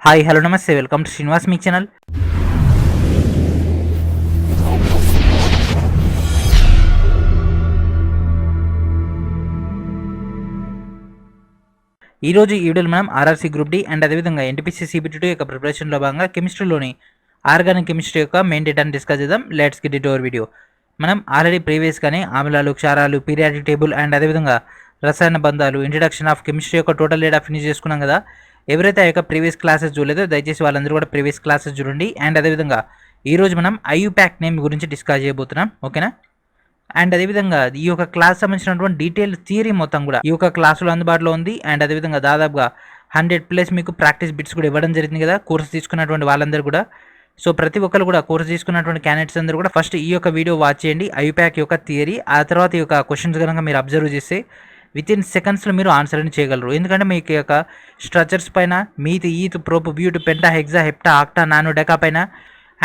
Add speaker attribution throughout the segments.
Speaker 1: Hi hello నమస్తే welcome to Srinivas me channel. ఈరోజు ఈ వీడియోలో మనం ఆర్ఆర్సీ గ్రూప్ డి అండ్ అదేవిధంగా ఎన్టీపీసీ CBT2 యొక్క ప్రిపరేషన్లో భాగంగా కెమిస్ట్రీలోని ఆర్గానిక్ కెమిస్ట్రీ యొక్క మెయిన్ డేటాను డిస్కస్ చేద్దాం. Let's get it over video. మనం ఆల్రెడీ ప్రీవియస్గానే ఆమ్లాలు, క్షారాలు, పీరియాడిక్ టేబుల్ అండ్ అదేవిధంగా రసాయన బంధాలు, ఇంట్రడక్షన్ ఆఫ్ కెమిస్ట్రీ యొక్క టోటల్ డేటా ఫినిష్ చేసుకున్నాం కదా. ఎవరైతే ఆ యొక్క ప్రీవియస్ క్లాసెస్ చూడలేదో దయచేసి వాళ్ళందరూ కూడా ప్రీవియస్ క్లాసెస్ చూడండి. అండ్ అదేవిధంగా ఈరోజు మనం IUPAC నేమ్ గురించి డిస్కస్ చేయబోతున్నాం, ఓకేనా. అండ్ అదేవిధంగా ఈ యొక్క క్లాస్ సంబంధించినటువంటి డీటెయిల్ థియరీ మొత్తం కూడా ఈ యొక్క క్లాసులో అందుబాటులో ఉంది. అండ్ అదేవిధంగా దాదాపుగా 100+ మీకు ప్రాక్టీస్ బిట్స్ కూడా ఇవ్వడం జరిగింది కదా కోర్స్ తీసుకున్నటువంటి వాళ్ళందరూ కూడా. సో ప్రతి ఒక్కరు కూడా కోర్స్ తీసుకున్నటువంటి క్యాండిడేట్స్ అందరూ కూడా ఫస్ట్ ఈ యొక్క వీడియో వాచ్ చేయండి, IUPAC యొక్క థియరీ. ఆ తర్వాత ఈ యొక్క క్వశ్చన్స్ కనుక మీరు అబ్జర్వ్ చేస్తే వితిన్ సెకండ్స్లో మీరు ఆన్సర్ అని చేయగలరు. ఎందుకంటే మీకు యొక్క స్ట్రక్చర్స్ పైన meth, eth, prop, but, penta, hexa, hepta, octa, nona, deca పైన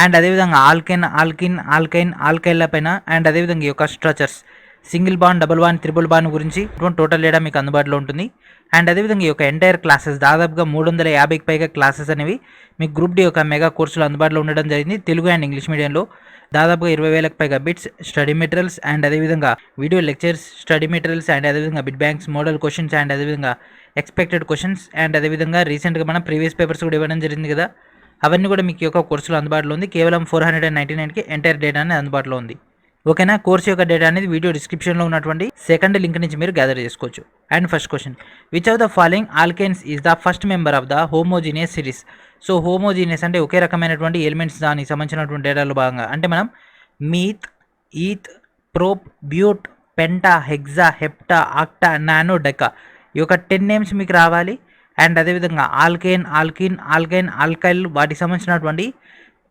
Speaker 1: అండ్ అదేవిధంగా ఆల్కైన్, ఆల్కైన్ల పైన అండ్ అదేవిధంగా ఈ యొక్క structures single bond, double bond, triple bond గురించి టోటల్ డేటా మీకు అందుబాటులో ఉంటుంది. అండ్ అదేవిధంగా ఈ యొక్క ఎంటైర్ క్లాసెస్ దాదాపుగా 350కి పైగా క్లాసెస్ అనేవి మీకు గ్రూప్ డి యొక్క మెగా కోర్సులో అందుబాటులో ఉండడం జరిగింది. తెలుగు అండ్ ఇంగ్లీష్ మీడియంలో దాదాపుగా 20,000కి పైగా బిట్స్, స్టడీ మెటీరియల్స్ అండ్ అదేవిధంగా video lectures, study materials and అదేవిధంగా bit banks, model questions and అదేవిధంగా ఎక్స్పెక్టెడ్ క్వశ్చన్స్ అండ్ అదేవిధంగా రీసెంట్గా మనం ప్రీవియస్ పేపర్స్ కూడా ఇవ్వడం జరిగింది కదా. అవన్నీ కూడా మీకు యొక్క కోర్సులో అందుబాటులో ఉంది. కేవలం 499కి ఎంటైర్ డేటా అనేది అందుబాటులో ఉంది, ఓకేనా. కోర్సు యొక్క డేటా అనేది వీడియో డిస్క్రిప్షన్లో ఉన్నటువంటి సెకండ్ లింక్ నుంచి మీరు గ్యాదర్ చేసుకోవచ్చు. And first question, which of the following alkanes is the first member of the homogeneous series? So homogeneous అంటే ఒకే రకమైనటువంటి ఎలిమెంట్స్ దానికి సంబంధించినటువంటి డేటాలో భాగంగా అంటే మనం meth, eth, prop, but, penta, hexa, hepta, octa, nona, deca ఈ యొక్క 10 నేమ్స్ మీకు రావాలి. అండ్ అదేవిధంగా ఆల్కైన్, ఆల్కైల్ వాటికి సంబంధించినటువంటి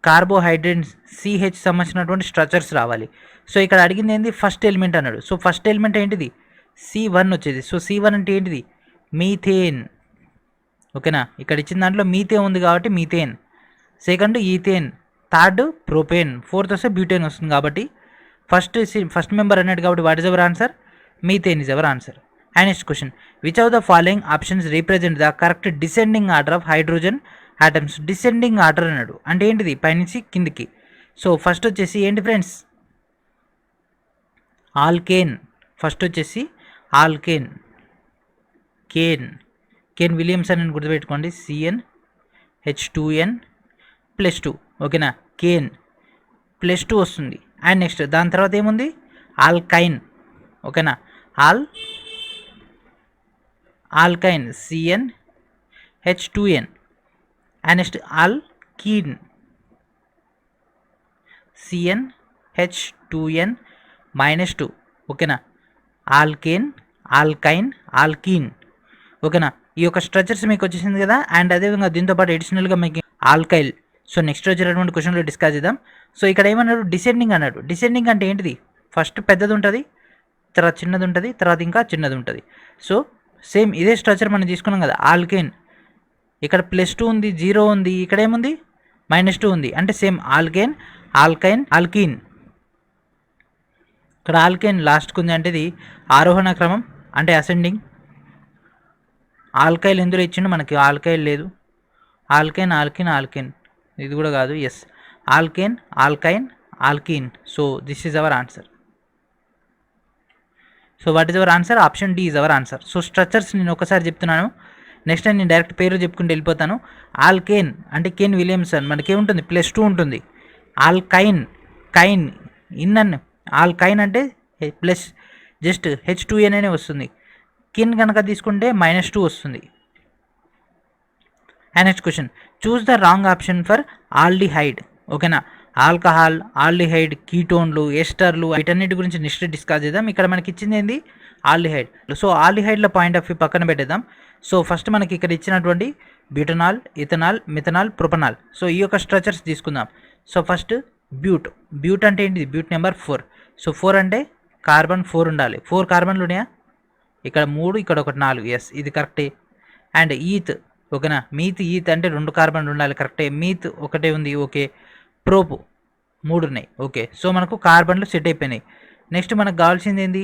Speaker 1: కార్బోహైడ్రేట్స్ CH సంబంధించినటువంటి స్ట్రక్చర్స్ రావాలి. సో ఇక్కడ అడిగింది ఏంటి, ఫస్ట్ ఎలిమెంట్ అన్నాడు. సో ఫస్ట్ ఎలిమెంట్ ఏంటిది, C1 వచ్చేది. సో C1 అంటే ఏంటిది, మీథేన్, ఓకేనా. ఇక్కడ ఇచ్చిన దాంట్లో మీథేన్ ఉంది కాబట్టి methane, second ethane, third propane, fourth వస్తే బ్యూటేన్ వస్తుంది. కాబట్టి ఫస్ట్ మెంబర్ అన్నాడు కాబట్టి what is our answer, methane is our answer. And next question, which of the following options represent the correct descending order of hydrogen atoms? Descending order అన్నాడు అంటే ఏంటిది, పైనుంచి కిందికి. సో ఫస్ట్ వచ్చేసి ఏంటి ఫ్రెండ్స్, ఆల్కేన్. ఫస్ట్ వచ్చేసి alkane, Kane Williamson అని గుర్తుపెట్టుకోండి, CnH2n+2, ఓకేనా. కేన్ +2 వస్తుంది. అండ్ నెక్స్ట్ దాని తర్వాత ఏముంది, ఆల్కైన్, ఓకేనా. ఆల్కైన్ CnH2n. And next alkyne CnH2n-2, ఓకేనా. ఆల్కైన్, ఆల్కీన్, ఓకేనా. ఈ యొక్క స్ట్రక్చర్స్ మీకు వచ్చేసింది కదా. అండ్ అదేవిధంగా దీంతోపాటు అడిషనల్గా మీకు ఆల్కైల్. సో నెక్స్ట్ వచ్చేటటువంటి క్వశ్చన్లో డిస్కస్ చేద్దాం. సో ఇక్కడ ఏమన్నాడు, డిసెండింగ్ అన్నాడు. డిసెండింగ్ అంటే ఏంటిది, ఫస్ట్ పెద్దది ఉంటుంది, తర్వాత చిన్నది ఉంటుంది, తర్వాత ఇంకా చిన్నది ఉంటుంది. సో సేమ్ ఇదే స్ట్రక్చర్ మనం తీసుకున్నాం కదా. ఆల్కేన్ ఇక్కడ +2 ఉంది, 0 ఉంది, ఇక్కడ ఏముంది -2 ఉంది. అంటే సేమ్ ఆల్కేన్, ఆల్కైన్, ఆల్కీన్. ఇక్కడ ఆల్కేన్ లాస్ట్కి ఉంది అంటే ఇది ఆరోహణ క్రమం అంటే అసెండింగ్. ఆల్కైల్ ఎందులో ఇచ్చిండు మనకి, ఆల్కైల్ లేదు. ఆల్కైన్, ఆల్కీన్ ఇది కూడా కాదు. Yes, alkane, alkyne, alkene. So this is our answer. So what is our answer, option D is our answer. So structures నేను ఒకసారి చెప్తున్నాను, నెక్స్ట్ నేను డైరెక్ట్ పేరు చెప్పుకుంటూ వెళ్ళిపోతాను. ఆల్కేన్ అంటే కేన్ విలియమ్సన్, మనకేముంటుంది +2 ఉంటుంది. ఆల్కైన్, ఆల్కైన్ అంటే ప్లస్ జస్ట్ H2n అనే వస్తుంది. కిన్ కనుక తీసుకుంటే -2 వస్తుంది. And next question, choose the wrong option for aldehyde, ఓకేనా. ఆల్కహాల్, ఆల్డిహైడ్, కీటోన్లు, ఎస్టర్లు వీటన్నిటి గురించి నెక్స్ట్ డిస్కస్ చేద్దాం. ఇక్కడ మనకి ఇచ్చింది ఏంది, ఆల్డిహైడ్. సో ఆల్డిహైడ్ల పాయింట్ ఆఫ్ వ్యూ పక్కన పెట్టేద్దాం. సో ఫస్ట్ మనకి ఇక్కడ ఇచ్చినటువంటి butanol, ethanol, methanol, propanol. So ఈ యొక్క స్ట్రక్చర్స్ తీసుకుందాం. సో ఫస్ట్ బ్యూట్ అంటే ఏంటిది, బ్యూట్ నెంబర్ 4. సో 4 అంటే కార్బన్ 4 ఉండాలి. 4 కార్బన్లు ఉన్నాయా, ఇక్కడ 3, ఇక్కడ 1, 4. ఎస్, ఇది కరెక్టే. అండ్ ఈత్, ఓకేనా. ఈత్ అంటే 2 కార్బన్లు ఉండాలి, కరెక్టే. మీత్ ఒకటే ఉంది, ఓకే. ప్రోప్ 3 ఉన్నాయి, ఓకే. సో మనకు కార్బన్లు సెట్ అయిపోయినాయి. నెక్స్ట్ మనకు కావాల్సింది ఏంది,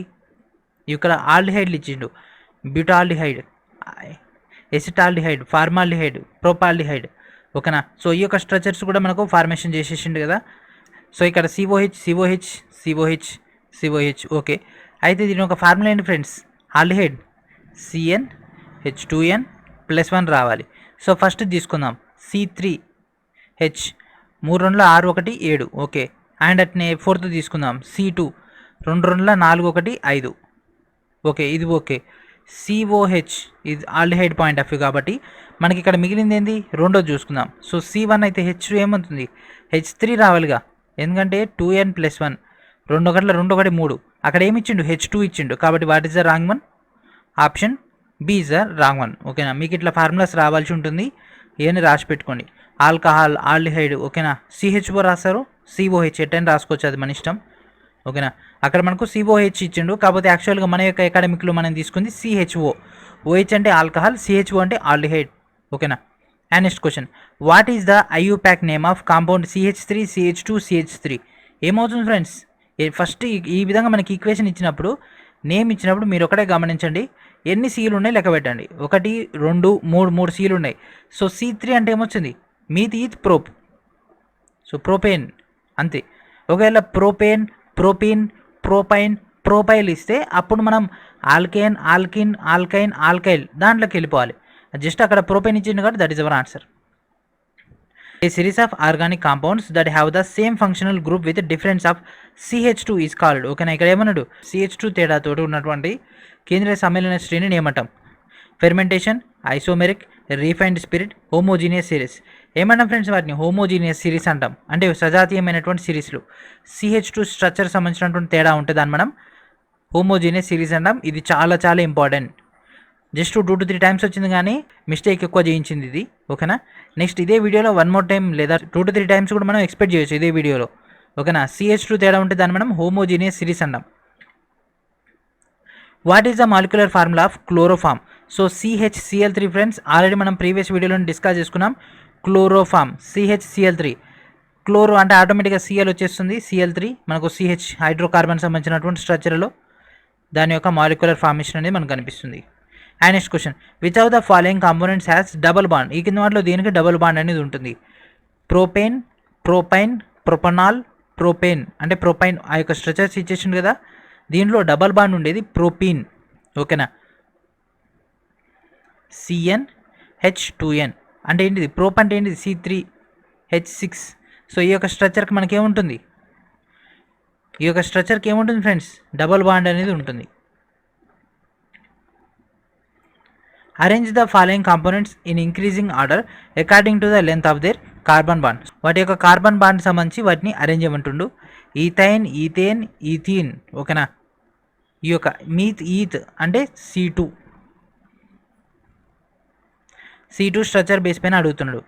Speaker 1: ఇక్కడ ఆల్డిహైడ్లు ఇచ్చిండు, బ్యూటాల్డిహైడ్, ఎసిటాల్డిహైడ్, ఫార్మాల్డిహైడ్, ప్రోపాల్డిహైడ్. ఓకేనా. సో ఈ యొక్క స్ట్రక్చర్స్ కూడా మనకు ఫార్మేషన్ చేసేసిండు కదా. సో ఇక్కడ సిఓహెచ్ ఓకే. అయితే దీని ఒక ఫార్ములా ఏంటి ఫ్రెండ్స్, ఆల్డిహైడ్ CnH2n+1 రావాలి. సో ఫస్ట్ తీసుకుందాం C3H 3 2 6 1 7 ఓకే. అండ్ అట్నే ఫోర్త్ తీసుకుందాం C2 2 2 4 1 5 ఓకే, ఇది ఓకే. COH ఇది ఆల్డిహైడ్ పాయింట్ ఆఫ్ వ్యూ కాబట్టి మనకి ఇక్కడ మిగిలింది ఏంది, రెండోది చూసుకుందాం. సో C1 అయితే H2 ఏమవుతుంది, H3 రావాలిగా, ఎందుకంటే 2n+1 2 1 2 1 3 అక్కడ ఏమి ఇచ్చిండు, H2 ఇచ్చిండు కాబట్టి what is the wrong one, option B is the wrong one. ఓకేనా. మీకు ఇట్లా ఫార్ములాస్ రావాల్సి ఉంటుంది, ఏని రాసి పెట్టుకోండి. ఆల్కహాల్, ఆల్డిహైడ్ ఓకేనా, CH4 రాస్తారు, COH ఎట్టని రాసుకోవచ్చు, అది మన ఇష్టం. ఓకేనా. అక్కడ మనకు COH ఇచ్చిండు, కాకపోతే యాక్చువల్గా మన యొక్క అకాడమిక్లో మనం తీసుకుంది CHO. OH అంటే ఆల్కహాల్, CHO అంటే ఆల్డిహైడ్. ఓకేనా. And next question, what is the IUPAC name of compound CH3 CH2 CH3? ఏమవుతుంది ఫ్రెండ్స్, ఫస్ట్ ఈ విధంగా మనకి ఈక్వేషన్ ఇచ్చినప్పుడు, నేమ్ ఇచ్చినప్పుడు మీరు ఒకటే గమనించండి, ఎన్ని సీలు ఉన్నాయి లెక్క పెట్టండి. 1 2 3 సీలు ఉన్నాయి. సో C3 అంటే ఏమొచ్చింది, మీథీత్ ప్రోప్, సో ప్రోపేన్ అంతే. ఒకవేళ ప్రోపేన్, ప్రోపీన్, ప్రోపైన్, ప్రోపైల్ ఇస్తే అప్పుడు మనం ఆల్కేన్, ఆల్కిన్, ఆల్కైన్, ఆల్కైల్ దాంట్లోకి వెళ్ళిపోవాలి. జస్ట్ అక్కడ ప్రోపైన్ ఇచ్చింది కాబట్టి that is our answer. A series of organic compounds that have the same functional group with difference of CH2 is called. ఓకేనా. ఇక్కడ ఏమన్నాడు, CH2 తేడాతో ఉన్నటువంటి కేంద్రీయ సమ్మేళన శ్రేణిని ఏమంటాం, fermentation, isomeric, refined spirit, homogeneous series. ఏమంటాం ఫ్రెండ్స్, వాటిని హోమోజీనియస్ సిరీస్ అంటాం. అంటే సజాతీయమైనటువంటి సిరీస్లు CH2 స్ట్రక్చర్ సంబంధించినటువంటి తేడా ఉంటుంది, దాన్ని మనం హోమోజీనియస్ సిరీస్ అంటాం. ఇది చాలా చాలా ఇంపార్టెంట్. జస్ట్ 2 to 3 టైమ్స్ వచ్చింది కానీ మిస్టేక్ ఎక్కువ చేయించింది ఇది. ఓకేనా. నెక్స్ట్ ఇదే వీడియోలో 1 more టైం లేదా 2 to 3 టైమ్స్ కూడా మనం ఎక్స్పెక్ట్ చేయొచ్చు ఇదే వీడియోలో. ఓకేనా. CH2 తేడా ఉంటే దాన్ని మనం హోమోజీనియస్ సిరీస్ అంటాం. What is the molecular formula of chloroform? So CHCl3 friends, already మనం ప్రీవియస్ వీడియోలో డిస్కస్ చేసుకున్నాం. క్లోరోఫామ్ CHCl3, క్లోరో అంటే ఆటోమేటిక్గా Cl వచ్చేస్తుంది, Cl3 మనకు CH హైడ్రోకార్బన్ సంబంధించినటువంటి స్ట్రక్చర్లో దాని యొక్క మాలిక్యులర్ ఫార్మేషన్ అనేది మనకు కనిపిస్తుంది. And next question, which of the following components has double bond? ఈ కింద వాటిలో దేనికి డబుల్ బాండ్ అనేది ఉంటుంది, ప్రోపేన్, ప్రోపైన్, ప్రొపనాల్, ప్రోపేన్. అంటే ప్రొపైన్ ఆ యొక్క స్ట్రక్చర్స్ ఇచ్చేసింది కదా, దీనిలో డబల్ బాండ్ ఉండేది ప్రోపీన్. ఓకేనా. CnH2n అంటే ఏంటిది, ప్రోప్ అంటే ఏంటిది, C3H6. సో ఈ యొక్క స్ట్రక్చర్కి మనకేముంటుంది, ఈ యొక్క స్ట్రక్చర్కి ఏముంటుంది ఫ్రెండ్స్, డబల్ బాండ్ అనేది ఉంటుంది. Arrange the following components in increasing order according to the length of their carbon bond. వాటి యొక్క కార్బన్ బాండ్ సంబంధించి వాటిని అరేంజ్ చేయమంటుండు. Ethyne, ethane, ethene. ఓకేనా. ఈ యొక్క ఈత్ అంటే C2 స్ట్రక్చర్ బేస్ పైన అడుగుతున్నాడు.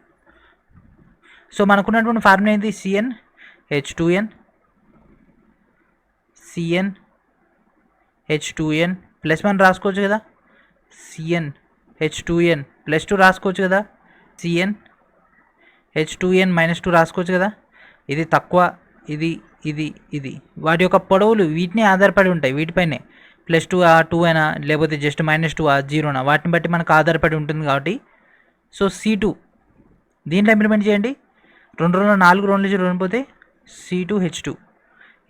Speaker 1: సో మనకున్నటువంటి ఫార్ములా ఏంటి, CnH2n+1 రాసుకోవచ్చు కదా, CnH2n+2 రాసుకోవచ్చు కదా, CnH2n-2 రాసుకోవచ్చు కదా. ఇది తక్కువ, ఇది ఇది ఇది వాటి యొక్క పొడవులు వీటినే ఆధారపడి ఉంటాయి, వీటిపైనే +2 2 అయినా లేకపోతే జస్ట్ -2 0 వాటిని బట్టి మనకు ఆధారపడి ఉంటుంది కాబట్టి. సో C2 దీంట్లో ఇంప్లిమెంట్ చేయండి, 2 2 4 2 2 పోతే C2H2,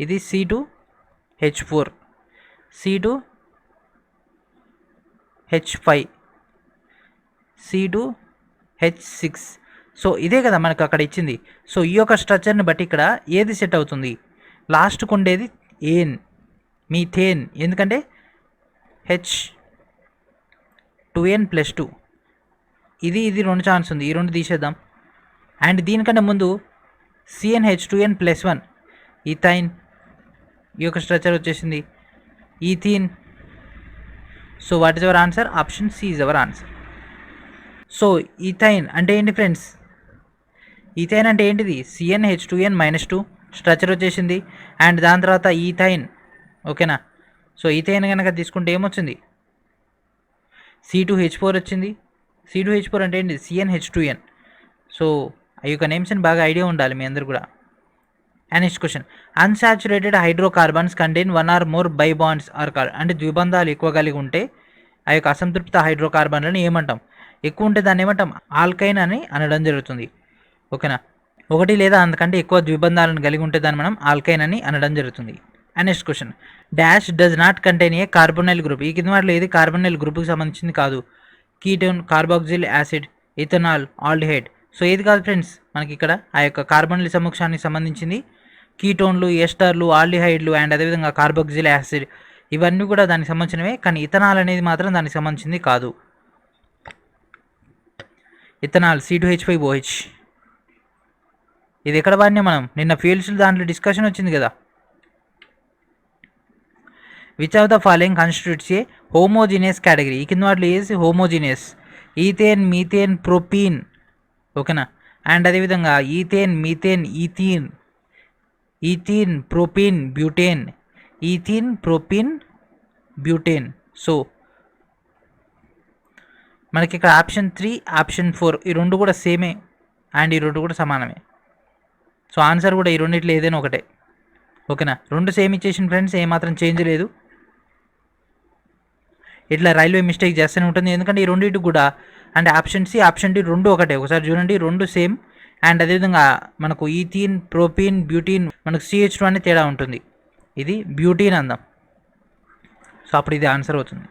Speaker 1: ఇది C2H4, C2H5, C2H6. సో ఇదే కదా మనకు అక్కడ ఇచ్చింది. సో ఈ యొక్క స్ట్రక్చర్ని బట్టి ఇక్కడ ఏది సెట్ అవుతుంది, లాస్ట్కు ఉండేది ఏన్, మీథేన్. ఎందుకంటే H2n+2 ఇది 2 ఛాన్స్ ఉంది, ఈ 2 తీసేద్దాం. అండ్ దీనికంటే ముందు CnH2n+1 ఈథైన్, ఈ యొక్క స్ట్రక్చర్ వచ్చేసింది ethene. So what is our answer, option C is our answer. So ethyne అంటే ఏంటి ఫ్రెండ్స్, ఈథైన్ అంటే ఏంటిది, CnH2n-2 స్ట్రక్చర్ వచ్చేసింది. అండ్ దాని తర్వాత ఈథైన్. ఓకేనా. సో ఈథైన్ కనుక తీసుకుంటే ఏమొచ్చింది, C2H4 వచ్చింది. C2H4 అంటే ఏంటి, CnH2n. సో ఈ యొక్క నేమ్స్ని బాగా ఐడియా ఉండాలి మీ అందరు కూడా. And next question, unsaturated hydrocarbons contain 1 or more pi bonds are అంటే ద్విబంధాలు ఎక్కువ కలిగి ఉంటే ఆ యొక్క అసంతృప్త హైడ్రోకార్బన్లను ఏమంటాం, ఎక్కువ ఉంటే దాన్ని ఏమంటాం, ఆల్కైన్ అని అనడం జరుగుతుంది. ఓకేనా. ఒకటి లేదా అంతకంటే ఎక్కువ ద్విబంధాలను కలిగి ఉంటే దాన్ని మనం ఆల్కైన్ అని అనడం జరుగుతుంది. And next question, dash does not contain A carbonyl group. ఈ కింద వాటిలో ఏది కార్బోనైల్ గ్రూప్కి సంబంధించింది కాదు. Ketone, carboxyl acid, ethanol, aldehyde. So ఏది కాదు ఫ్రెండ్స్, మనకి ఇక్కడ ఆ యొక్క కార్బోనైల్ సముక్షానికి సంబంధించింది కీటోన్లు, ఎస్టర్లు, ఆల్డిహైడ్లు అండ్ అదేవిధంగా కార్బాక్సిల్ యాసిడ్, ఇవన్నీ కూడా దానికి సంబంధించినవే. కానీ ఇథనాల్ అనేది మాత్రం దానికి సంబంధించింది కాదు. Ethanol C2H5OH. ఇది ఎక్కడ వాడినా మనం నిన్న ఫీల్డ్స్ దాంట్లో డిస్కషన్ వచ్చింది కదా. Which of the following constitutes A homogeneous category. ఈ కింద వాటిలో ఏసి హోమోజీనియస్. Ethane, methane, propene. ఓకేనా. అండ్ అదేవిధంగా ethane, methane, ethene, propene, butane. Ethene, propene, butane. So మనకి ఇక్కడ ఆప్షన్ 3, ఆప్షన్ 4 ఈ రెండు కూడా సేమే అండ్ ఈ రెండు కూడా సమానమే. సో ఆన్సర్ కూడా ఈ రెండిట్లో ఏదైనా ఒకటే. ఓకేనా. రెండు సేమ్ ఇచ్చేసిన ఫ్రెండ్స్, ఏమాత్రం చేంజ్ లేదు. ఇట్లా రైల్వే మిస్టేక్ చేస్తూనే ఉంటుంది, ఎందుకంటే ఈ రెండింటి కూడా అంటే ఆప్షన్ సి, ఆప్షన్ డి రెండు ఒకటే. ఒకసారి చూడండి, రెండు సేమ్. అండ్ అదేవిధంగా మనకు ఈథీన్, ప్రొపీన్, బ్యూటీన్, మనకు CH2 అనే తేడా ఉంటుంది. ఇది బ్యూటీన్ అందాం. సో అప్పుడు ఇది ఆన్సర్ అవుతుంది.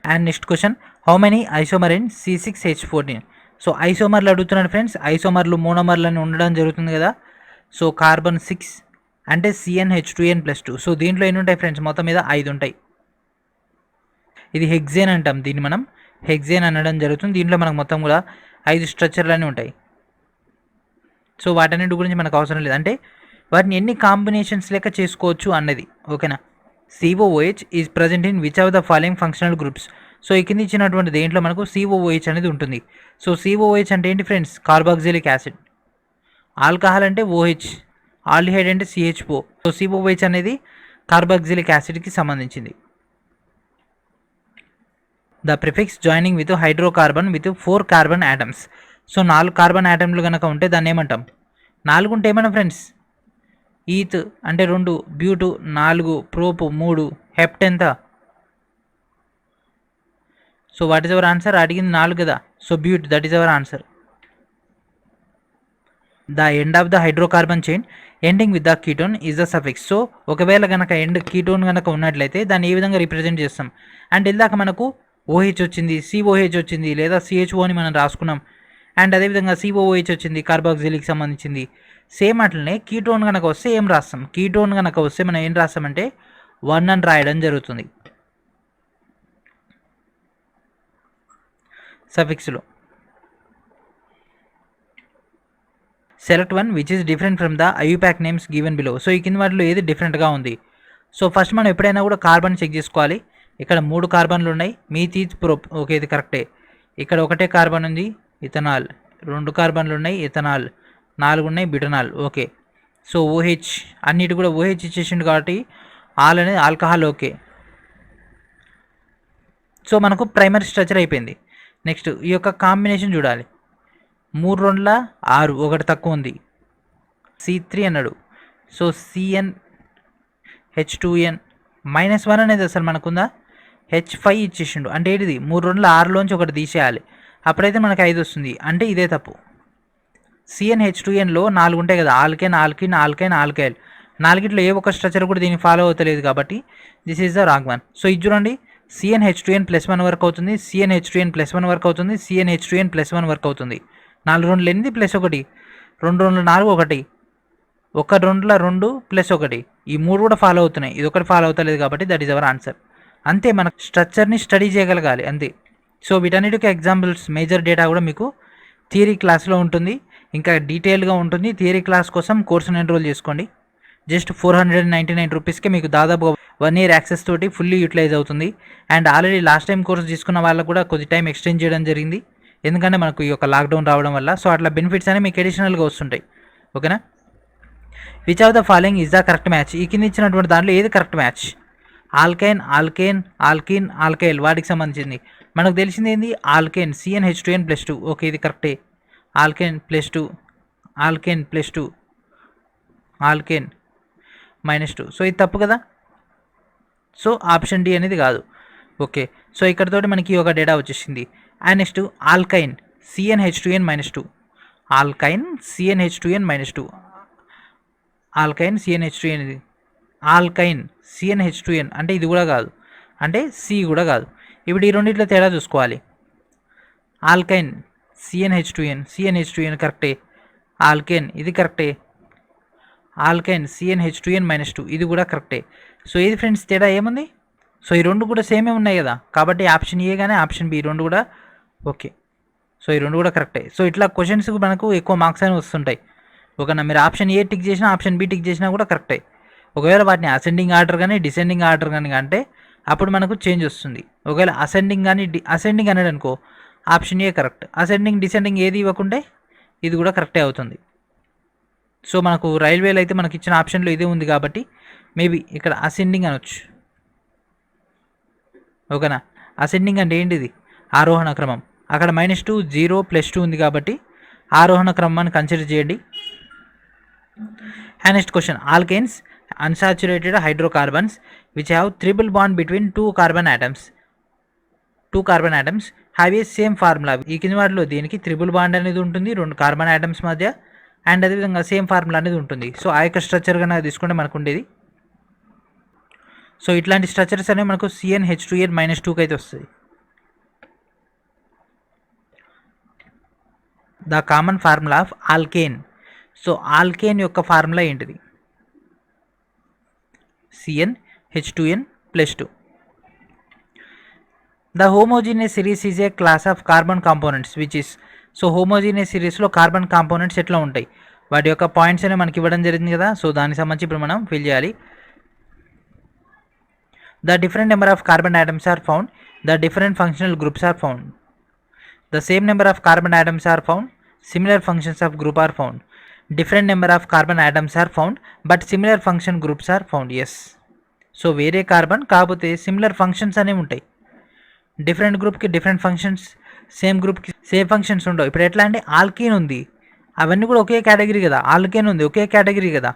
Speaker 1: And next question, how many isomer in C6H14. So ఐసోమర్లు అడుగుతున్నాడు ఫ్రెండ్స్. ఐసోమర్లు మోనోమర్లని ఉండడం జరుగుతుంది కదా. సో కార్బన్ 6 అంటే CnH2n+2. సో దీంట్లో ఎన్ని ఉంటాయి ఫ్రెండ్స్, మొత్తం మీద 5 ఉంటాయి. ఇది హెక్సేన్ అంటాం, దీన్ని మనం హెక్సేన్ అనడం జరుగుతుంది. దీంట్లో మనకు మొత్తం కూడా 5 స్ట్రక్చర్లు ఉంటాయి. సో వాటన్నిటి గురించి మనకు అవసరం లేదు, అంటే వాటిని ఎన్ని కాంబినేషన్స్ లెక్క చేసుకోవచ్చు అన్నది. ఓకేనా. COOH is present in which of the following functional groups. So ఈ కింద ఇచ్చినటువంటి దేంట్లో మనకు COOH అనేది ఉంటుంది. సో COOH అంటే ఏంటి ఫ్రెండ్స్, కార్బాక్సిలిక్ యాసిడ్. ఆల్కహాల్ అంటే OH, ఆల్డిహైడ్ అంటే CH4. సో COOH అనేది కార్బాక్సిలిక్ యాసిడ్కి సంబంధించింది. The prefix joining with hydrocarbon with 4 carbon atoms. So 4 carbon యాటమ్లు కనుక ఉంటే దాన్ని ఏమంటాం? 4 ఉంటే ఏమన్నా ఫ్రెండ్స్, ఈత్ అంటే 2, బ్యూటు 4, ప్రోపు 3, హెప్ట్ ఎంత? So what is our answer? అడిగింది 4 కదా. So బ్యూట్, that is our answer. The end of the hydrocarbon chain ending with the ketone is the suffix. So ఒకవేళ కనుక ఎండ్ కీటోన్ కనుక ఉన్నట్లయితే దాన్ని ఏ విధంగా రిప్రజెంట్ చేస్తాం అంటే, ఇందాక మనకు OH వచ్చింది, COH వచ్చింది, లేదా CHO అని మనం రాసుకున్నాం. అండ్ అదేవిధంగా COOH వచ్చింది, కార్బాక్సిలిక్ సంబంధించింది. సేమ్ అట్లనే కీటోన్ కనుక వస్తే ఏం రాస్తాం? కీటోన్ కనుక వస్తే మనం ఏం రాస్తామంటే 1 అని రాయడం జరుగుతుంది సఫిక్స్లో. Select one which is different from the IUPAC names given below. So ఈ కింద వాటిలో ఏది డిఫరెంట్గా ఉంది? సో ఫస్ట్ మనం ఎప్పుడైనా కూడా కార్బన్ చెక్ చేసుకోవాలి. ఇక్కడ 3 కార్బన్లు ఉన్నాయి, మీథీన్, ప్రోప్. ఓకే, ఇది కరెక్టే. ఇక్కడ ఒకటే కార్బన్ ఉంది, ఇథనాల్. 2 కార్బన్లు ఉన్నాయి, ఇథనాల్. 4 ఉన్నాయి, బ్యూటనాల్. ఓకే. సో OH అన్నిటి కూడా OH ఇచ్చేసిండు కాబట్టి ఆల్ అనేది ఆల్కహాల్. ఓకే. సో మనకు ప్రైమరీ స్ట్రక్చర్ అయిపోయింది. నెక్స్ట్ ఈ యొక్క కాంబినేషన్ చూడాలి. 3 2 6, ఒకటి తక్కువ ఉంది, C3 అన్నాడు. సో CnH2n -1 అనేది అసలు మనకుందా? H5 ఇచ్చేసిండు, అంటే ఏంటిది? 3 2 6లోంచి ఒకటి తీసేయాలి, అప్పుడైతే మనకు 5 వస్తుంది. అంటే ఇదే తప్పు. CnH2nలో 4 ఉంటాయి కదా, ఆల్కేన్, ఆల్కిన్, ఆల్కైన్, ఆల్కైల్. 4ట్లో ఏ ఒక్క స్ట్రక్చర్ కూడా దీన్ని ఫాలో అవుతలేదు కాబట్టి this is the wrong one. So ఇది చూడండి, CnH2n+1 వర్క్ అవుతుంది, CnH2n+1 వర్క్ అవుతుంది, CnH2n+1 వర్క్ అవుతుంది. 4 2 8 +1, 2 2 4, 1, 1 2 2 +1. ఈ 3 కూడా ఫాలో అవుతున్నాయి, ఇది ఒకటి ఫాలో అవుతలేదు కాబట్టి దట్ ఈస్ అవర్ ఆన్సర్. అంతే, మన స్ట్రక్చర్ని స్టడీ చేయగలగాలి అంతే. సో వీటన్నిటికీ ఎగ్జాంపుల్స్, మేజర్ డేటా కూడా మీకు థియరీ క్లాస్లో ఉంటుంది, ఇంకా డీటెయిల్గా ఉంటుంది. థియరీ క్లాస్ కోసం కోర్సును ఎన్రోల్ చేసుకోండి. జస్ట్ 499 రూపీస్కే మీకు దాదాపు 1 year యాక్సెస్ తోటి ఫుల్లీ యూటిలైజ్ అవుతుంది. And already last time course తీసుకున్న వాళ్ళకు కూడా కొద్ది టైం ఎక్స్టెండ్ చేయడం జరిగింది, ఎందుకంటే మనకు ఈ యొక్క లాక్డౌన్ రావడం వల్ల. సో అట్లా బెనిఫిట్స్ అనేవి మీకు అడిషనల్గా వస్తుంటాయి. ఓకేనా. Which of the following is the correct match. ఈ కింద ఇచ్చినటువంటి దాంట్లో ఏది correct match? ఆల్కైన్, alkane, alkene, alkyl, వాటికి సంబంధించింది మనకు తెలిసింది ఏంది? Alkane, CnH2n+2. ఓకే, ఇది కరెక్టే. Alkane +2, alkane +2, alkane -2. సో ఇది తప్పు కదా. సో ఆప్షన్ డి అనేది కాదు. ఓకే. సో ఇక్కడతోటి మనకి ఒక డేటా వచ్చేసింది. And next ఆల్కైన్, CnH2n-2, ఆల్కైన్ CnH2n-2. ఆల్కైన్ CnH2n, ఇది ఆల్కైన్ CnH2n అంటే ఇది కూడా కాదు, అంటే సి కూడా కాదు. ఇప్పుడు ఈ రెండిట్లో తేడా చూసుకోవాలి. ఆల్కైన్ CnH2n కరెక్టే, ఆల్కేన్ ఇది కరెక్టే, ఆల్కైన్ CnH2n-2 ఇది కూడా కరెక్టే. సో ఇది ఫ్రెండ్స్ తేడా ఏముంది? సో ఈ రెండు కూడా సేమే ఉన్నాయి కదా, కాబట్టి ఆప్షన్ ఏ కానీ ఆప్షన్ బి రెండు కూడా ఓకే. సో ఈ రెండు కూడా కరెక్టే. సో ఇట్లా క్వశ్చన్స్ మనకు ఎక్కువ మార్క్స్ అని వస్తుంటాయి. ఓకేనా, మీరు ఆప్షన్ ఏ టిక్ చేసినా ఆప్షన్ బి టిక్ చేసినా కూడా కరెక్టే. ఒకవేళ వాటిని అసెండింగ్ ఆర్డర్ కానీ డిసెండింగ్ ఆర్డర్ కానీ అంటే అప్పుడు మనకు చేంజ్ వస్తుంది. ఒకవేళ అసెండింగ్ కానీ అసెండింగ్ అనేది అనుకో option A correct, ascending descending ఏది ఇవ్వకుంటే ఇది కూడా కరెక్టే అవుతుంది. సో మనకు రైల్వేలో అయితే మనకి ఇచ్చిన ఆప్షన్లో ఇదే ఉంది కాబట్టి మేబీ ఇక్కడ అసెండింగ్ అనొచ్చు. ఓకేనా, అసెండింగ్ అంటే ఏంటిది? ఆరోహణ క్రమం. అక్కడ -2 0 +2 ఉంది కాబట్టి ఆరోహణ క్రమాన్ని కన్సిడర్ చేయండి. And next question, alkanes unsaturated hydrocarbons which have triple bond between two carbon atoms have a same formula. ఈ కింది వాటిలో దీనికి త్రిబుల్ బాండ్ అనేది ఉంటుంది రెండు కార్బన్ ఆటమ్స్ మధ్య, అండ్ అదేవిధంగా సేమ్ ఫార్ములా అనేది ఉంటుంది. సో ఆ యొక్క స్ట్రక్చర్ కనుక తీసుకుంటే మనకు ఉండేది. సో ఇట్లాంటి స్ట్రక్చర్స్ అనేవి మనకు CnH2n-2కి అయితే వస్తుంది. The common formula of alkane. So alkane యొక్క ఫార్ములా ఏంటిది? CnH2n+2. The homogeneous series is a class of carbon components which is. So homogeneous సిరీస్లో కార్బన్ కాంపోనెంట్స్ ఎట్లా ఉంటాయి, వాటి యొక్క పాయింట్స్ అనేవి మనకి ఇవ్వడం జరిగింది కదా. సో దానికి సంబంధించి ఇప్పుడు మనం ఫిల్ చేయాలి. The different number of carbon atoms are found, the different functional groups are found. The same number of carbon atoms are found, similar functions of group are found. Different number of carbon atoms are found but similar function groups are found. Yes. So వేరే carbon కాకపోతే similar functions అనేవి ఉంటాయి. Different గ్రూప్కి different functions, same గ్రూప్కి same functions ఉండవు. ఇప్పుడు ఎట్లా అంటే ఆల్కీన్ ఉంది, అవన్నీ కూడా ఒకే కేటగిరీ కదా, ఆల్కేన్ ఉంది ఒకే కేటగిరీ కదా,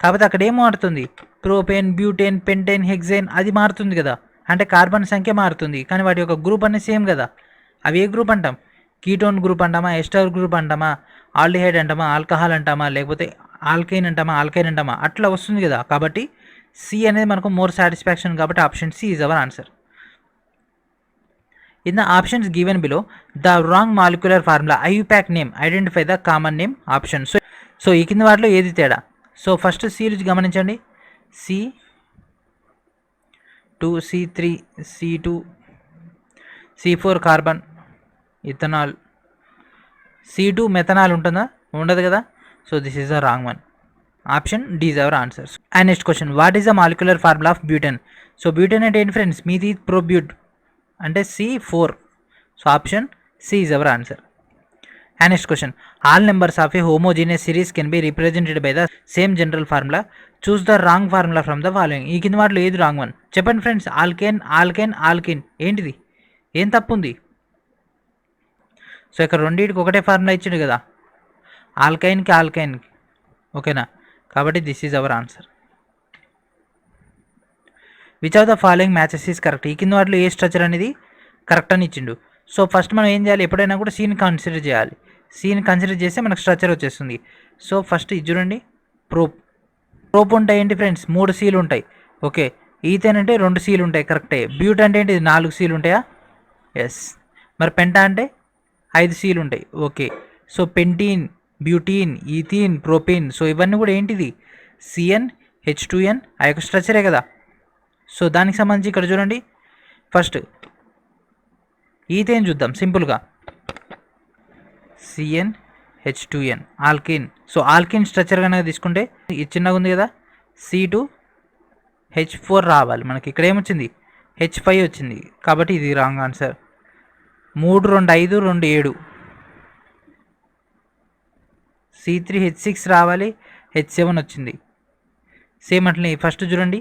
Speaker 1: కాకపోతే అక్కడ ఏం మారుతుంది? ప్రోపేన్, బ్యూటేన్, పెంటేన్, హెక్సేన్ అది మారుతుంది కదా, అంటే కార్బన్ సంఖ్య మారుతుంది కానీ వాటి యొక్క గ్రూప్ అనేది సేమ్ కదా. అవి ఏ గ్రూప్ అంటాం? కీటోన్ గ్రూప్ అంటామా, ఎస్టర్ గ్రూప్ అంటామా, ఆల్డిహైడ్ అంటామా, ఆల్కహాల్ అంటామా, లేకపోతే ఆల్కైన్ అంటామా, ఆల్కైన్ అంటామా, అట్లా వస్తుంది కదా. కాబట్టి సి అనేది మనకు మోర్ సాటిస్ఫాక్షన్ కాబట్టి option C is our answer. In the options given below the wrong molecular formula IUPAC name identify the common name option. So ఈ కింద వాటిలో ఏది తేడా? సో ఫస్ట్ సి గమనించండి, C2 C3 C2 C4 carbon ethanol, C2 methanol ఉంటుందా? ఉండదు కదా. So this is the wrong one. Option D is our answers. And next question, what is the molecular formula of butene? So butene అంటే ఏంటి friends? మీది ప్రోబ్యూట్ అంటే C4. So option C is our answer. And next question, all numbers of a homogeneous series can be represented by the same general formula. Choose the wrong formula from the following. ఈ కింద వాటిలో ఏది wrong one చెప్పండి friends. Alkane alkane alkene ఏంటిది? ఏం తప్పు ఉంది? So ఇక్కడ రెండింటికి ఒకటే ఫార్ములా ఇచ్చిండు కదా, ఆల్కైన్కి ఆల్కైన్కి. ఓకేనా, కాబట్టి this is our answer. Which of the following matches is correct? ఈ కింద వాటిలో ఏ స్ట్రక్చర్ అనేది కరెక్ట్ అని ఇచ్చిండు. సో ఫస్ట్ మనం ఏం చేయాలి, ఎప్పుడైనా కూడా సీని కన్సిడర్ చేయాలి. సీని కన్సిడర్ చేస్తే మనకు స్ట్రక్చర్ వచ్చేస్తుంది. సో ఫస్ట్ ఇది చూడండి, ప్రోప్ ఉంటాయి ఏంటి ఫ్రెండ్స్? 3 సీలు ఉంటాయి. ఓకే, ఈథేన్ అంటే 2 సీలు ఉంటాయి కరెక్టే. బ్యూట్ అంటే ఏంటి? 4 సీలు ఉంటాయా? ఎస్. మరి పెంటా అంటే 5 సీలు ఉంటాయి. Okay, so pentene, butene, ethene, propene, so ఇవన్నీ కూడా ఏంటిది? CnH2n ఆ యొక్క స్ట్రక్చరే కదా. సో దానికి సంబంధించి ఇక్కడ చూడండి, ఫస్ట్ ఈథేన్ చూద్దాం సింపుల్గా. CnH2n alkene. So alkene structure కనుక తీసుకుంటే ఇది చిన్నగా ఉంది కదా, C2H4 రావాలి మనకి. ఇక్కడ ఏమొచ్చింది? H5 వచ్చింది, కాబట్టి ఇది రాంగ్ ఆన్సర్. 3 2 5 2 7. C3H6 రావాలి, H7 వచ్చింది. సేమ్ అట్లనే ఫస్ట్ చూడండి,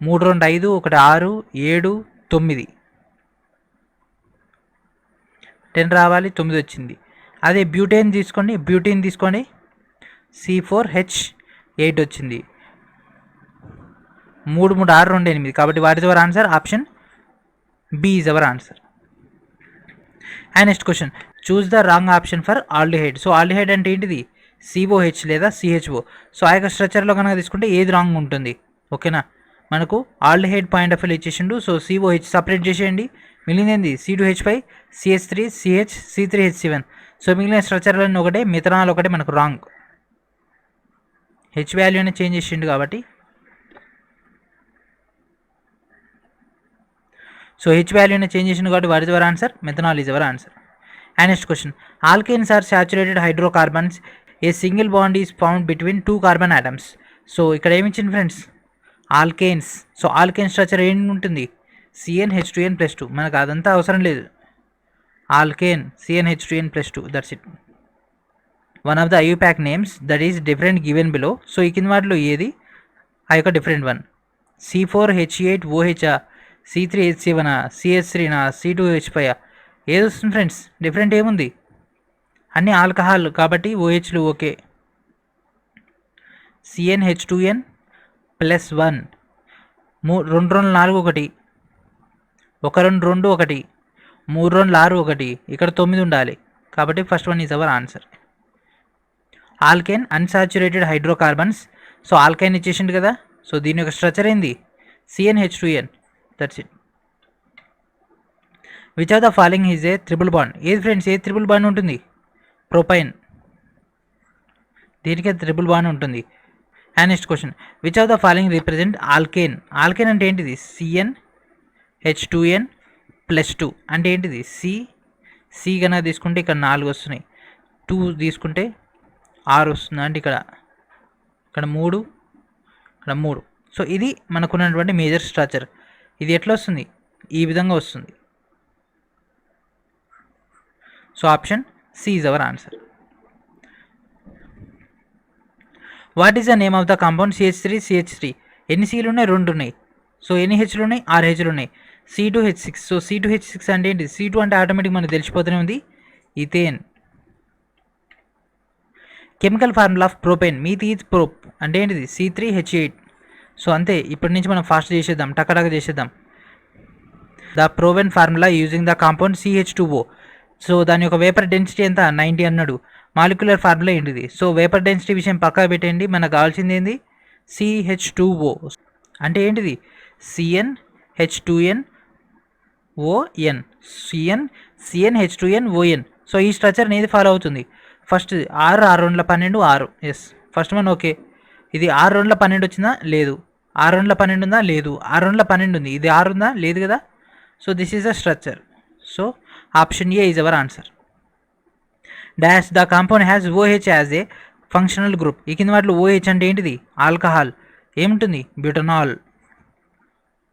Speaker 1: 3 2 5 1 6 7 9 10 రావాలి, 9 వచ్చింది. అదే బ్యూటేన్ తీసుకోండి, C4H8 వచ్చింది. 3 3 6 2 8, కాబట్టి what is our answer? Option B is our answer. And next question, choose the wrong option for aldehyde. So aldehyde అంటే ఏంటిది? COH లేదా CHO. సో ఆ యొక్క స్ట్రక్చర్లో కనుక తీసుకుంటే ఏది రాంగ్ ఉంటుంది? ఓకేనా, మనకు ఆల్డిహైడ్ పాయింట్ ఆఫ్ వ్యూ ఇచ్చేసిండు. సో COH సపరేట్ చేసేయండి. మిగిలింది C2H5, CH3, CH, C3H7. So మిగిలిన స్ట్రక్చర్లన్నీ ఒకటే, మిథనాల్ ఒకటే మనకు రాంగ్. హెచ్ వాల్యూ అనేది చేంజ్ చేసిండు కాబట్టి, సో హెచ్ వాల్యూ అనేది చేంజ్ చేసిండు కాబట్టి what is our answer? Methanol is our answer. And next question, alkanes are saturated hydrocarbons, a single bond is found between 2 carbon atoms. So ఇక్కడ ఏమిచ్చింది friends? Alkanes. So alkane structure ఏం ఉంటుంది? CnH2n+2. మనకు అదంతా అవసరం లేదు. Alkane CnH2n+2, that's it. One of the IUPAC names that is different given below. So ఈ కింద వాటిలో ఏది ఆ యొక్క different one? C4H8OH, C3H7, CH3, C2H5. ఏది వస్తుంది ఫ్రెండ్స్? డిఫరెంట్ ఏముంది? అన్ని ఆల్కహాల్ కాబట్టి OHలు ఓకే. CnH2n+1, 2 2 4 1, 1 2 2 1, 3 2 6 1, ఇక్కడ 9 ఉండాలి కాబట్టి first one is our answer. Alkane unsaturated hydrocarbons. So alkyne ఇచ్చేసిండు కదా. సో దీని యొక్క స్ట్రక్చర్ ఏంది? CnH2n, that's it. Which of the following is a triple bond? ఏది ఫ్రెండ్స్ ఏ ట్రిపుల్ బాండ్ ఉంటుంది? ప్రొపైన్. దీనికే ట్రిపుల్ బాండ్ ఉంటుంది. And next question, which of the following represent alkane? Alkane అంటే ఏంటిది? CnH2n+2 అంటే ఏంటిది? C కన్నా తీసుకుంటే ఇక్కడ 4 వస్తున్నాయి, 2 తీసుకుంటే 6 వస్తుంది, అంటే ఇక్కడ 3, ఇక్కడ 3. సో ఇది మనకున్నటువంటి మేజర్ స్ట్రక్చర్. ఇది ఎట్లా వస్తుంది? ఈ విధంగా వస్తుంది. So option C is our answer. What is the name of the compound CH3? ఎన్ని Cలు ఉన్నాయి? 2 ఉన్నాయి. సో ఎన్ని Hలు ఉన్నాయి? 6 Hలు ఉన్నాయి. C2H6. సో C2H6 అంటే ఏంటి? C2 అంటే ఆటోమేటిక్ మనకు తెలిసిపోతూనే ఉంది, ethane. Chemical formula of propane, మీథీజ్ ప్రోప్ అంటే ఏంటిది? C3H8. సో అంతే, ఇప్పటి నుంచి మనం ఫాస్ట్ చేసేద్దాం, టకటక చేసేద్దాం. The proven formula using the compound CH2O. So దాని యొక్క వేపర్ డెన్సిటీ ఎంత? 90 అన్నాడు. మాలిక్యులర్ ఫార్ములా ఏంటిది? సో వేపర్ డెన్సిటీ విషయం పక్కా పెట్టండి. మనకు కావాల్సింది ఏంది? CH2O అంటే ఏంటిది? CnH2nOn. CnH2nOn. సో ఈ స్ట్రక్చర్ ఏది ఫాలో అవుతుంది? First 6 6 2 12 6. Yes, first one okay. ఇది 6 2 12 వచ్చిందా? లేదు. 6 2 12 ఉందా? లేదు. 6 2 12 ఉంది. ఇది 6 ఉందా? లేదు కదా. So this is the structure. So option A is our answer. Dash the compound has OH as a functional group. ఈ కింద వాటిలో OH అంటే ఏంటిది? ఆల్కహాల్. ఏముంటుంది? Butanol.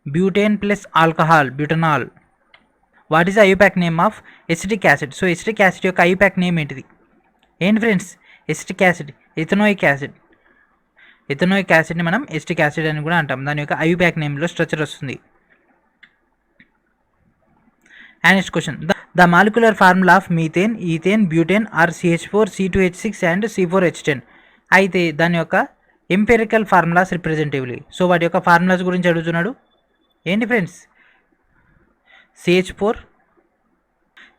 Speaker 1: Butane plus alcohol, butanol. What is the IUPAC name of acetic acid? So acetic acid యొక్క IUPAC name ఏంటిది? ఏంటి friends? Acetic acid ethanoic acid. Ethanoic యాసిడ్ని మనం ఎసిటిక్ యాసిడ్ అని కూడా అంటాం. దాని యొక్క IUPAC నేమ్లో స్ట్రక్చర్ వస్తుంది. And next question, the molecular formula of methane, ethane, butane are CH4, C2H6 and C4H10. అయితే దాని యొక్క ఎంపెరికల్ ఫార్ములాస్ రిప్రజెంటివ్లీ. సో వాటి యొక్క ఫార్ములాస్ గురించి అడుగుతున్నాడు. ఏంటి friends? CH4,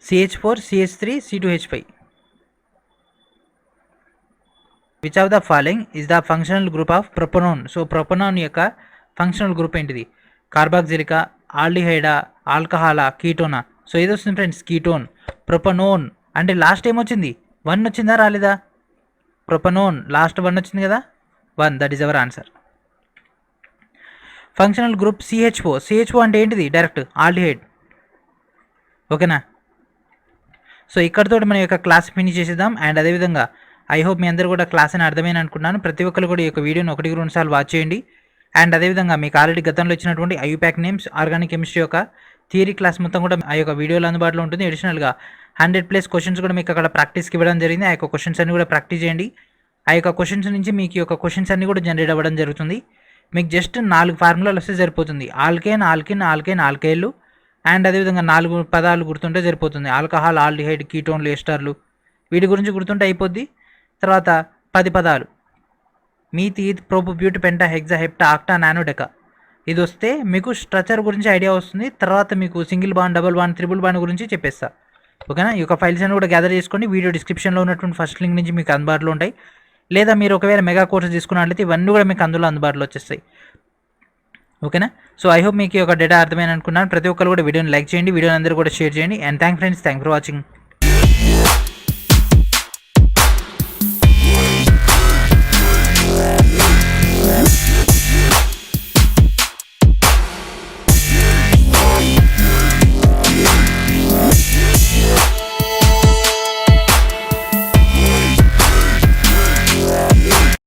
Speaker 1: CH3, C2H5. Which of the following is the functional group of propanone? So propanone యొక్క functional group ఏంటిది? కార్బాక్సిలికా, ఆల్డిహైడా, ఆల్కహాలా, కీటోనా? సో ఏది వస్తుంది ఫ్రెండ్స్? కీటోన్. ప్రొపనోన్ అంటే లాస్ట్ ఏం వచ్చింది? 1 వచ్చిందా? రాలేదా? ప్రొపనోన్ లాస్ట్ 1 వచ్చింది కదా, 1. That is our answer. Functional group CHO. CHO అంటే ఏంటిది? Direct aldehyde. ఓకేనా. సో ఇక్కడతో మన యొక్క క్లాస్ ఫినిష్ చేసేద్దాం. అండ్ అదేవిధంగా ఐ హోప్ మీ అందరూ కూడా క్లాస్ అని అర్థమైంది అనుకుంటున్నాను. ప్రతి ఒక్కరు కూడా ఈ యొక్క వీడియోని 1-2 సార్లు వాచ్ చేయండి. అండ్ అదేవిధంగా మీకు ఆల్రెడీ గతంలో ఇచ్చినటువంటి IUPAC నేమ్స్, ఆర్గానిక్ కెమిస్ట్రీ యొక్క థియరీ క్లాస్ మొత్తం కూడా ఆ యొక్క వీడియోలో అందుబాటులో ఉంటుంది. అడిషనల్గా 100+ క్వశ్చన్స్ కూడా మీకు అక్కడ ప్రాక్టీస్కి ఇవ్వడం జరిగింది. ఆ యొక్క క్వశ్చన్స్ అన్ని కూడా ప్రాక్టీస్ చేయండి. ఆ యొక్క క్వశ్చన్స్ నుంచి మీకు ఈ యొక్క క్వశ్చన్స్ అన్ని కూడా జనరేట్ అవ్వడం జరుగుతుంది. మీకు జస్ట్ 4 ఫార్ములాలు వస్తే సరిపోతుంది. ఆల్కేన్, ఆల్కిన్, ఆల్కేన్, ఆల్కైళ్ళు. అండ్ అదేవిధంగా 4 పదాలు గుర్తుంటే సరిపోతుంది. ఆల్కహాల్, ఆల్డిహైడ్, కీటోన్లు, ఎస్టర్లు, వీటి గురించి గుర్తుంటే అయిపోద్ది. తర్వాత 10 పదాలు: meth eth, prop, but, penta, hexa, hepta, octa, nona, deca. ఇది వస్తే మీకు స్ట్రక్చర్ గురించి ఐడియా వస్తుంది. తర్వాత మీకు single bond, double bond, triple bond గురించి చెప్పేస్తా. ఓకేనా. ఈ యొక్క ఫైల్స్ అని కూడా గ్యాదర్ చేసుకోండి. వీడియో డిస్క్రిప్షన్లో ఉన్నటువంటి ఫస్ట్ లింక్ నుంచి మీకు అందుబాటులో ఉంటాయి. లేదా మీరు ఒకవేళ మెగా కోర్స్ తీసుకున్నట్లయితే ఇవన్నీ కూడా మీకు అందులో అందుబాటులో వచ్చేస్తాయి. ఓకేనా. సో ఐ హోప్ మీకు ఈ యొక్క డేటా అర్థమైంది అనుకున్నాను. ప్రతి ఒక్కరు కూడా వీడియోని లైక్ చేయండి, వీడియోని అందరూ కూడా షేర్ చేయండి. And thank for watching.